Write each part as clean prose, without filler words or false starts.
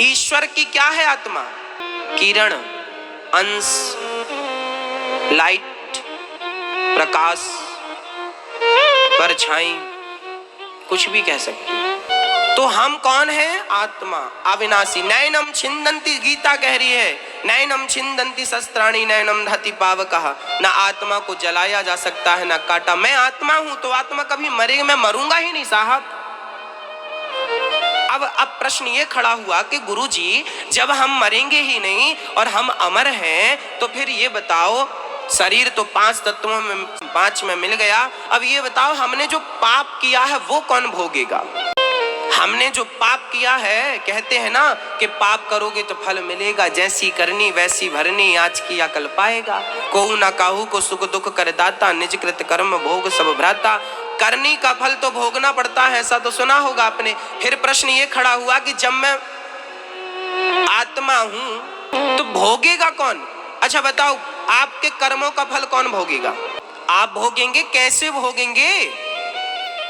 ईश्वर की क्या है आत्मा? किरण, अंश, लाइट, प्रकाश, परछाई, कुछ भी कह सकते हैं। तो हम कौन है? आत्मा, अविनाशी। नैनम छिंदंती, गीता कह रही है, नैनम छिंदंती शस्त्राणि नैनम दहति पावकः। ना आत्मा को जलाया जा सकता है ना काटा। मैं आत्मा हूं तो आत्मा कभी मरेगी? मैं मरूंगा ही नहीं साहब। अब प्रश्न ये खड़ा हुआ कि गुरुजी जब हम मरेंगे ही नहीं और हम अमर हैं तो फिर ये बताओ, शरीर तो 5 तत्वों में 5 में मिल गया। अब ये बताओ हमने जो पाप किया है वो कौन भोगेगा? हमने जो पाप किया है, कहते हैं ना कि पाप करोगे तो फल मिलेगा, जैसी करनी वैसी भरनी, आज किया कल पाएगा। कोहू ना काहू को सुख दुख कर दाता, निज कृत कर्म भोग सब भ्राता। करनी का फल तो भोगना पड़ता है, ऐसा तो सुना होगा आपने। फिर प्रश्न ये खड़ा हुआ कि जब मैं आत्मा हूं तो भोगेगा कौन? अच्छा बताओ, आपके कर्मों का फल कौन भोगेगा? आप भोगेंगे। कैसे भोगेंगे?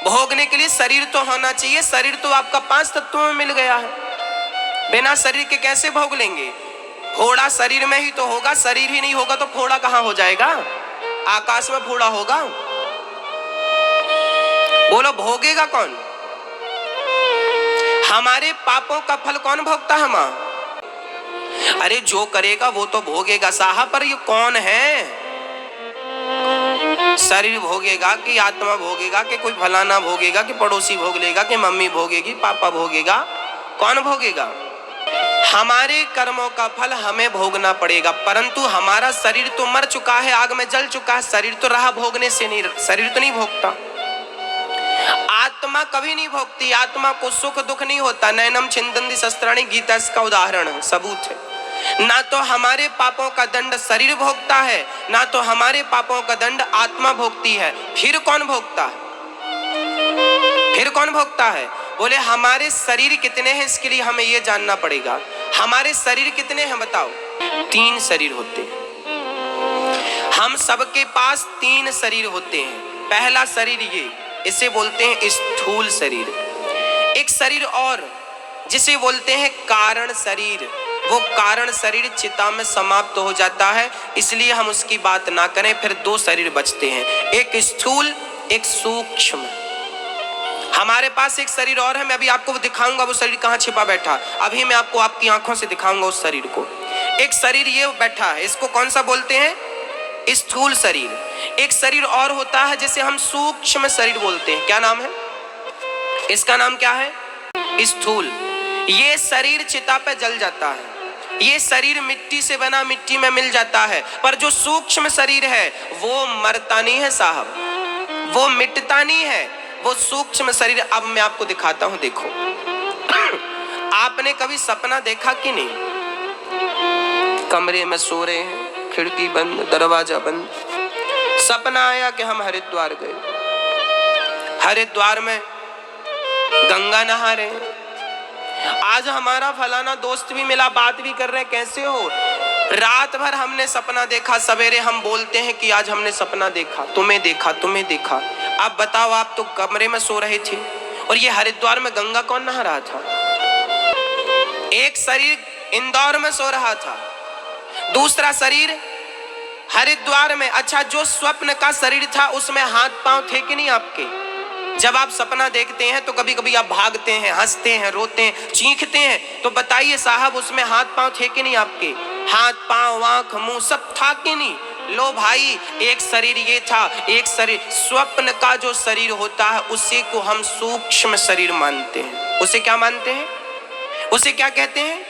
भोगने के लिए शरीर तो होना चाहिए। शरीर तो आपका 5 तत्वों में मिल गया है, बिना शरीर के कैसे भोग लेंगे? फोड़ा शरीर में ही तो होगा, शरीर ही नहीं होगा तो फोड़ा कहां हो जाएगा? आकाश में फोड़ा होगा? बोलो भोगेगा कौन? हमारे पापों का फल कौन भोगता है मां? अरे जो करेगा वो तो भोगेगा साहब, पर ये कौन है? शरीर भोगेगा कि आत्मा भोगेगा कि कोई फलाना भोगेगा कि पड़ोसी भोग लेगा कि मम्मी भोगेगी, पापा भोगेगा? कौन भोगेगा? हमारे कर्मों का फल हमें भोगना पड़ेगा, परंतु हमारा शरीर तो मर चुका है, आग में जल चुका है। शरीर तो रहा भोगने से नहीं, शरीर तो नहीं भोगता। आत्मा कभी नहीं भोगती। आत्मा को सुख दुख नहीं होता। नैनम छिंदन्ति शस्त्राणि, गीता इसका उदाहरण है, सबूत है। ना तो हमारे पापों का दंड शरीर भोगता है, ना तो हमारे पापों का दंड आत्मा भोगती है। फिर कौन भोगता है? फिर कौन भोगता है? बोले हमारे शरीर कितने हैं, इसके लिए हमें यह जानना पड़ेगा। हमारे शरीर कितने हैं बताओ? 3 शरीर होते हैं। हम सबके पास 3 शरीर होते हैं। पहला शरीर ये, इसे बोलते हैं स्थूल शरीर। एक शरीर और जिसे बोलते हैं कारण शरीर। वो कारण शरीर चिता में समाप्त हो जाता है, इसलिए हम उसकी बात ना करें। फिर 2 शरीर बचते हैं, एक स्थूल एक सूक्ष्म। हमारे पास एक शरीर और है, मैं अभी आपको दिखाऊंगा वो शरीर कहाँ छिपा बैठा। अभी मैं आपको आपकी आंखों से दिखाऊंगा उस शरीर को। एक शरीर ये बैठा है, इसको कौन सा बोलते हैं? स्थूल शरीर। एक शरीर और होता है जिसे हम सूक्ष्म शरीर बोलते हैं। क्या नाम है इसका? नाम क्या है? स्थूल। ये शरीर चिता पे जल जाता है, ये शरीर मिट्टी से बना, मिट्टी में मिल जाता है। पर जो सूक्ष्म शरीर है वो मरता नहीं है साहब, वो मिटता नहीं है। वो सूक्ष्म शरीर अब मैं आपको दिखाता हूं, देखो। आपने कभी सपना देखा कि नहीं? कमरे में सो रहे हैं, खिड़की बंद, दरवाजा बंद, सपना आया कि हम हरिद्वार गए, हरिद्वार में गंगा नहा रहे हैं। आज हमारा फलाना दोस्त भी मिला, बात भी कर रहे हैं, कैसे हो? रात भर हमने सपना देखा, सवेरे हम बोलते हैं कि आज हमने सपना देखा, तुम्हें देखा, तुम्हें देखा। अब बताओ, आप तो कमरे में सो रहे थे और ये हरिद्वार में गंगा कौन नहा रहा था? एक शरीर इंदौर में सो रहा था, दूसरा शरीर हरिद्वार में। अच्छा, जो स्वप्न का शरीर था उसमें हाथ पांव थे कि नहीं आपके? जब आप सपना देखते हैं तो कभी कभी आप भागते हैं, हंसते हैं, रोते हैं, चीखते हैं, तो बताइए साहब उसमें हाथ पांव थे कि नहीं आपके? हाथ पांव आंख मुंह सब था कि नहीं? लो भाई, एक शरीर ये था, एक शरीर स्वप्न का जो शरीर होता है उसी को हम सूक्ष्म शरीर मानते हैं। उसे क्या मानते हैं? उसे क्या कहते हैं?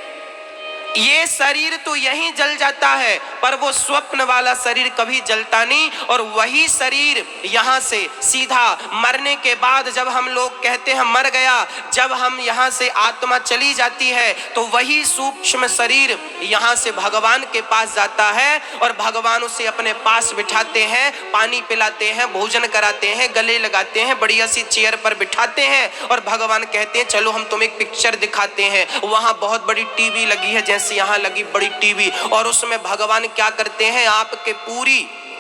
ये शरीर तो यहीं जल जाता है, पर वो स्वप्न वाला शरीर कभी जलता नहीं। और वही शरीर यहाँ से सीधा मरने के बाद जब हम लोग कहते हैं मर गया, जब हम यहाँ से आत्मा चली जाती है तो वही सूक्ष्म शरीर यहाँ से भगवान के पास जाता है और भगवान उसे अपने पास बिठाते हैं, पानी पिलाते हैं, भोजन कराते हैं, गले लगाते हैं, बढ़िया सी चेयर पर बिठाते हैं और भगवान कहते हैं चलो हम तुम्हें एक पिक्चर दिखाते हैं। वहाँ बहुत बड़ी टीवी लगी है, जैसे यहाँ लगी बड़ी टीवी, और उसमें भगवान क्या करते हैं, आपके पूरी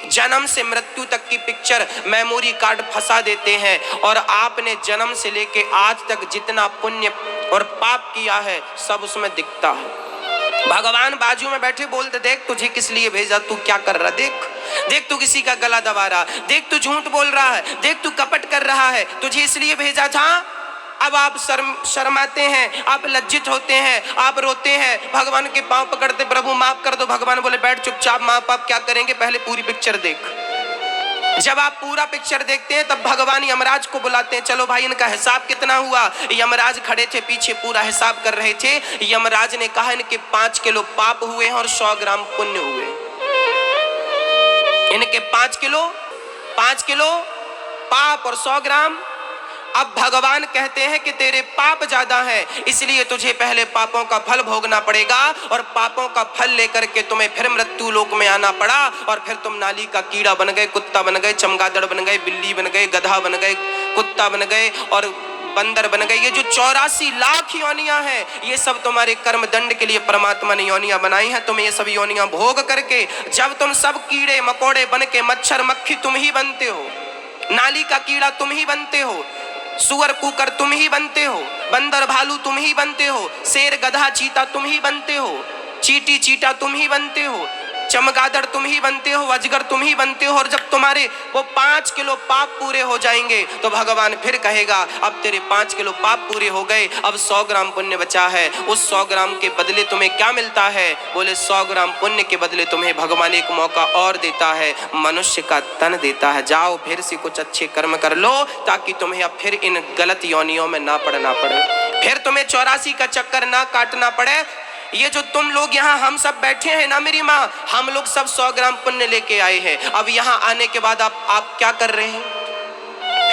जन्म से मृत्यु तक की पिक्चर मेमोरी कार्ड फंसा देते हैं और आपने जन्म से लेके आज तक जितना पुण्य और पाप किया है सब उसमें दिखता है। भगवान बाजू में बैठे बोलते, देख तुझे किस लिए भेजा, तू क्या कर रहा, देख देख तू किसी का गला दबा रहा, देख तू झूठ बोल रहा है, देख तू कपट कर रहा है, तुझे इसलिए भेजा था। अब आप शर्माते हैं, आप लज्जित होते हैं, आप रोते हैं, भगवान के पांव पकड़ते, प्रभु माफ कर दो। भगवान बोले बैठ चुपचाप, माँ बाप क्या करेंगे, पहले पूरी पिक्चर देख। जब आप पूरा पिक्चर देखते हैं तब भगवान यमराज को बुलाते हैं, चलो भाई इनका हिसाब कितना हुआ। यमराज खड़े थे पीछे, पूरा हिसाब कर रहे थे। यमराज ने कहा इनके 5 किलो पाप हुए हैं और 100 ग्राम पुण्य हुए। इनके 5 किलो पाप और 100 ग्राम। अब भगवान कहते हैं कि तेरे पाप ज्यादा है, इसलिए तुझे पहले पापों का फल भोगना पड़ेगा और पापों का फल लेकर के तुम्हें फिर मृत्यु लोक में आना पड़ा और फिर तुम नाली का कीड़ा बन गए, कुत्ता बन गए, चमगादड़ बन गए, बिल्ली बन गए, गधा बन गए, कुत्ता बन गए और बंदर बन गए। ये जो 84 लाख योनियां हैं, ये सब तुम्हारे कर्म दंड के लिए परमात्मा ने योनियां बनाई हैं। तुम ये सब योनियां भोग करके जब तुम सब कीड़े मकोड़े बन के, मच्छर मक्खी तुम ही बनते हो, नाली का कीड़ा तुम ही बनते हो, सुअर कुकर तुम ही बनते हो, बंदर भालू तुम ही बनते हो, शेर गधा चीता तुम ही बनते हो, चींटी चीटा तुम ही बनते हो, चमगादड़ तुम ही बनते हो, अजगर तुम ही बनते हो। और जब तुम्हारे वो 5 किलो पाप पूरे हो जाएंगे तो भगवान फिर कहेगा अब तेरे 5 किलो पाप पूरे हो गए, अब 100 ग्राम पुण्य बचा है। उस 100 ग्राम के बदले तुम्हें क्या मिलता है? बोले 100 ग्राम पुण्य के बदले तुम्हें भगवान एक मौका और देता है, मनुष्य का तन देता है। जाओ फिर से कुछ अच्छे कर्म कर लो ताकि तुम्हें अब फिर इन गलत योनियों में ना पड़ना पड़े, फिर तुम्हें 84 का चक्कर ना काटना पड़े। ये जो तुम लोग यहाँ हम सब बैठे हैं ना मेरी माँ, हम लोग सब 100 ग्राम पुण्य लेके आए हैं। अब यहाँ आने के बाद आप क्या कर रहे हैं?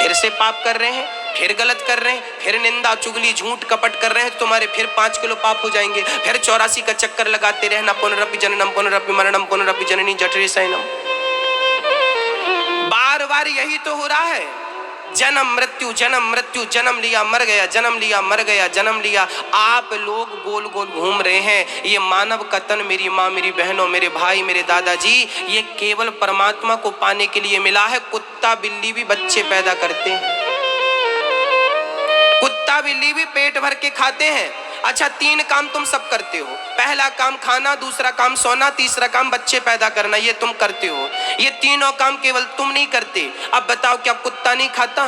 फिर से पाप कर रहे हैं, फिर गलत कर रहे हैं, फिर निंदा चुगली झूठ कपट कर रहे हैं। तुम्हारे फिर 5 किलो पाप हो जाएंगे, फिर 84 का चक्कर लगाते रहना, पुनरपि जननम पुनरपि मरणम पुनरपि जननी जठरे शयनम। बार बार यही तो हो रहा है, जन्म मृत्यु जन्म मृत्यु, जन्म लिया मर गया, जन्म लिया मर गया, जन्म लिया। आप लोग गोल गोल घूम रहे हैं। ये मानव का तन मेरी माँ, मेरी बहनों, मेरे भाई, मेरे दादाजी, ये केवल परमात्मा को पाने के लिए मिला है। कुत्ता बिल्ली भी बच्चे पैदा करते हैं, कुत्ता बिल्ली भी पेट भर के खाते हैं। अच्छा 3 काम तुम सब करते हो, पहला काम खाना, दूसरा काम सोना, तीसरा काम बच्चे पैदा करना, ये तुम करते हो। ये तीनों काम केवल तुम नहीं करते। अब बताओ क्या कुत्ता नहीं खाता?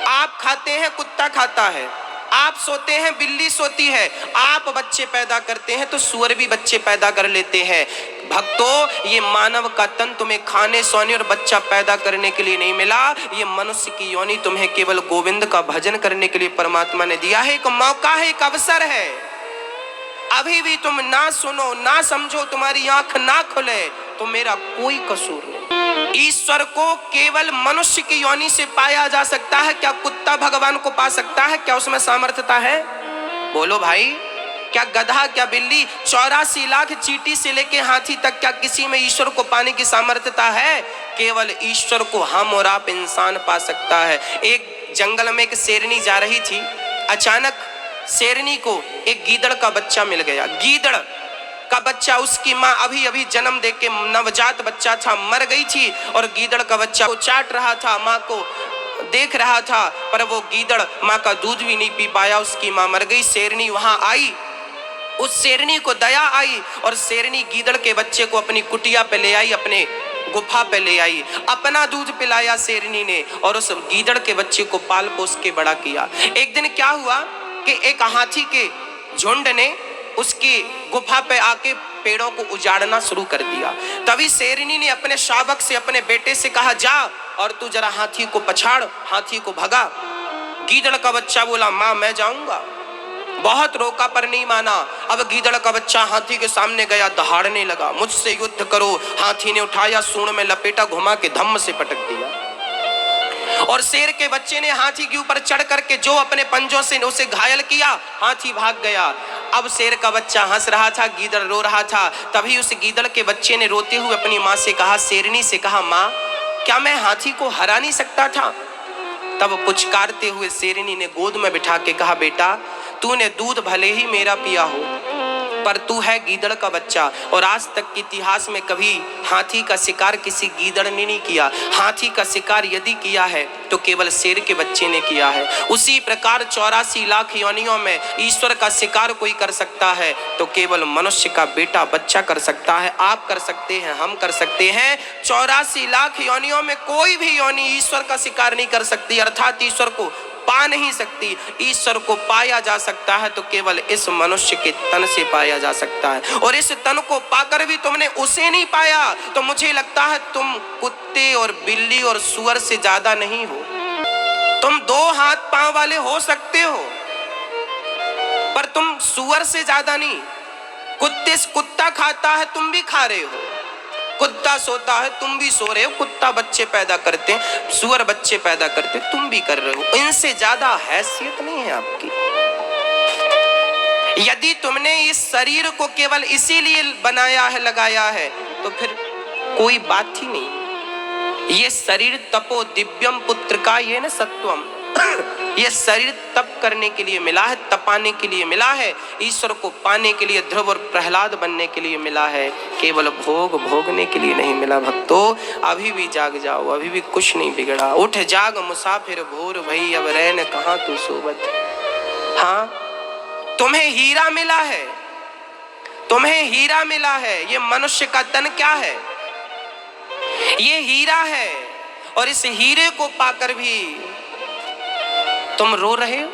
आप खाते हैं, कुत्ता खाता है, आप सोते हैं, बिल्ली सोती है, आप बच्चे पैदा करते हैं तो सूअर भी बच्चे पैदा कर लेते हैं। भक्तों, ये मानव का तन तुम्हें खाने सोने और बच्चा पैदा करने के लिए नहीं मिला। ये मनुष्य की योनि तुम्हें केवल गोविंद का भजन करने के लिए परमात्मा ने दिया है। एक मौका है, एक अवसर है। अभी भी तुम ना सुनो, ना समझो, तुम्हारी आंख ना खुले तो मेरा कोई कसूर नहीं। ईश्वर को केवल मनुष्य की योनि से पाया जा सकता है। क्या कुत्ता भगवान को पा सकता है? क्या उसमें सामर्थ्यता है? बोलो भाई, क्या गधा, क्या बिल्ली, 84 लाख चींटी से लेके हाथी तक, क्या किसी में ईश्वर को पाने की सामर्थ्यता है? केवल ईश्वर को हम और आप इंसान पा सकता है। एक जंगल में एक शेरनी जा रही थी, अचानक शेरनी को एक गीदड़ का बच्चा मिल गया। गीदड़ का बच्चा, उसकी माँ अभी अभी जन्म दे के नवजात बच्चा था, मर गई थी और गीदड़ का बच्चा को चाट रहा था, माँ को देख रहा था, पर वो गीदड़ माँ का दूध भी नहीं पी पाया, उसकी माँ मर गई। शेरनी वहां आई, उस शेरनी को दया आई और शेरनी गीदड़ के बच्चे को अपनी कुटिया पे ले आई, अपने गुफा पे ले आई, अपना दूध पिलाया शेरनी ने और उस गीदड़ के बच्चे को पाल पोस के बड़ा किया। एक दिन क्या हुआ कि एक हाथी के झुंड ने उसकी गुफा पे आके पेड़ों को उजाड़ना शुरू कर दिया। तभी शेरनी ने अपने शावक से, अपने बेटे से कहा, जा और तू जरा हाथी को पछाड़, हाथी को भगा। गीदड़ का बच्चा बोला, माँ मैं जाऊंगा। बहुत रोका पर नहीं माना। अब गीदड़ का बच्चा हाथी के सामने गया, दहाड़ने लगा, मुझसे युद्ध करो। हाथी ने उठाया, सूंड में लपेटा, घुमा के धम्म से पटक दिया और शेर के बच्चे ने हाथी के ऊपर चढ़ करके जो अपने पंजों से उसे घायल किया, हाथी भाग गया। अब शेर का बच्चा हंस रहा था, गीदड़ रो रहा था। तभी उस गीदड़ के बच्चे ने रोते हुए अपनी माँ से कहा, शेरनी से कहा, माँ क्या मैं हाथी को हरा नहीं सकता था? तब पुचकारते हुए शेरनी ने गोद में बिठा के कहा, बेटा तूने दूध भले ही मेरा पिया हो, पर तू है गीदड़ का बच्चा। और आज तक के इतिहास में कभी हाथी का शिकार किसी गीदड़ ने नहीं किया। हाथी का शिकार यदि किया है तो केवल शेर के बच्चे ने किया है। उसी प्रकार 84 लाख योनियों में ईश्वर का शिकार कोई कर सकता है तो केवल मनुष्य का बेटा बच्चा कर सकता है। आप कर सकते हैं, हम कर सकते हैं। 84 लाख योनियों में कोई भी योनि ईश्वर का शिकार नहीं कर सकती, अर्थात ईश्वर को पा नहीं सकती। ईश्वर को पाया जा सकता है तो केवल इस मनुष्य के तन से पाया जा सकता है। और इस तन को पाकर भी तुमने उसे नहीं पाया तो मुझे लगता है तुम कुत्ते और बिल्ली और सुअर से ज्यादा नहीं हो। तुम 2 हाथ पांव वाले हो सकते हो पर तुम सुअर से ज्यादा नहीं। कुत्ता खाता है, तुम भी खा रहे हो। कुत्ता सोता है, तुम भी सो रहे हो। कुत्ता बच्चे पैदा करते हैं, सुअर बच्चे पैदा करते, तुम भी कर रहे हो। इनसे ज्यादा हैसियत नहीं है आपकी। यदि तुमने इस शरीर को केवल इसीलिए बनाया है, लगाया है, तो फिर कोई बात ही नहीं। ये शरीर तपो दिव्यम पुत्र का ये न सत्वम ये शरीर तप करने के लिए मिला है, तपाने के लिए मिला है, ईश्वर को पाने के लिए, ध्रुव और प्रहलाद बनने के लिए मिला है, केवल भोग भोगने के लिए नहीं मिला। भक्तों, अभी भी जाग जाओ, अभी भी कुछ नहीं बिगड़ा। उठ जाग मुसाफिर भोर भई, अब रैन कहाँ तू सोबत। हाँ, तुम्हें हीरा मिला है, तुम्हें हीरा मिला है। ये मनुष्य का तन क्या है? ये हीरा है। और इस हीरे को पाकर भी तुम रो रहे हो।